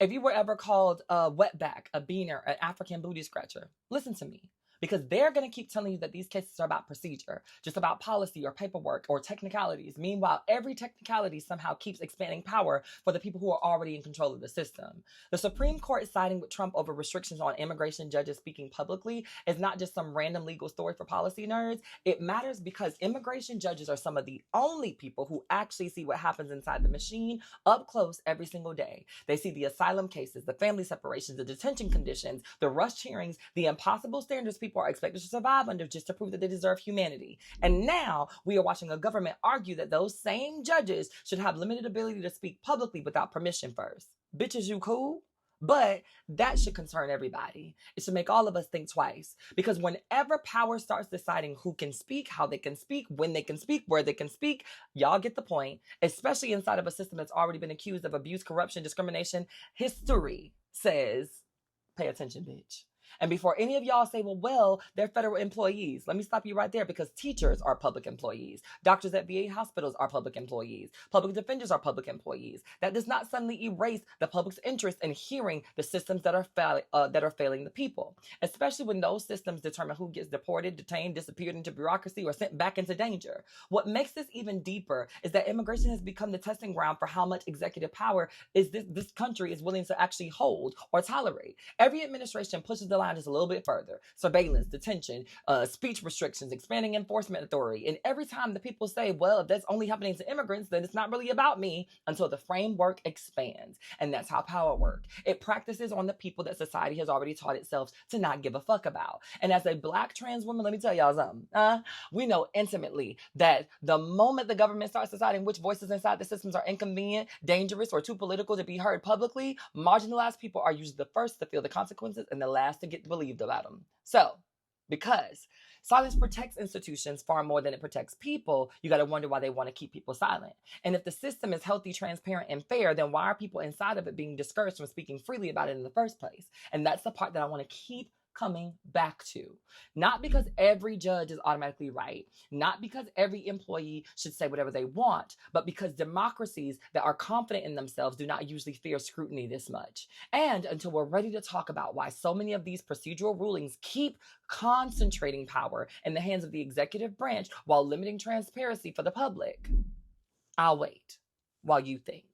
If you were ever called a wetback, a beaner, an African booty scratcher, listen to me. Because they're going to keep telling you that these cases are about procedure, just about policy or paperwork or technicalities. Meanwhile, every technicality somehow keeps expanding power for the people who are already in control of the system. The Supreme Court siding with Trump over restrictions on immigration judges speaking publicly is not just some random legal story for policy nerds. It matters because immigration judges are some of the only people who actually see what happens inside the machine up close every single day. They see the asylum cases, the family separations, the detention conditions, the rushed hearings, the impossible standards people are expected to survive under just to prove that they deserve humanity. And now we are watching a government argue that those same judges should have limited ability to speak publicly without permission first. Bitches, you cool? But that should concern everybody. It should make all of us think twice. Because whenever power starts deciding who can speak, how they can speak, when they can speak, where they can speak, y'all get the point. Especially inside of a system that's already been accused of abuse, corruption, discrimination. History says, pay attention, bitch. And before any of y'all say, well, they're federal employees, let me stop you right there because teachers are public employees. Doctors at VA hospitals are public employees. Public defenders are public employees. That does not suddenly erase the public's interest in hearing the systems that are failing the people, especially when those systems determine who gets deported, detained, disappeared into bureaucracy, or sent back into danger. What makes this even deeper is that immigration has become the testing ground for how much executive power this country is willing to actually hold or tolerate. Every administration pushes the line just a little bit further. Surveillance, detention, speech restrictions, expanding enforcement authority. And every time the people say, well, if that's only happening to immigrants, then it's not really about me, until the framework expands. And that's how power works. It practices on the people that society has already taught itself to not give a fuck about. And as a Black trans woman, let me tell y'all something. We know intimately that the moment the government starts deciding which voices inside the systems are inconvenient, dangerous, or too political to be heard publicly, marginalized people are usually the first to feel the consequences and the last to get believed about them. So, because silence protects institutions far more than it protects people, you got to wonder why they want to keep people silent. And if the system is healthy, transparent, and fair, then why are people inside of it being discouraged from speaking freely about it in the first place? And that's the part that I want to keep coming back to. Not because every judge is automatically right, not because every employee should say whatever they want, but because democracies that are confident in themselves do not usually fear scrutiny this much. And until we're ready to talk about why so many of these procedural rulings keep concentrating power in the hands of the executive branch while limiting transparency for the public, I'll wait while you think.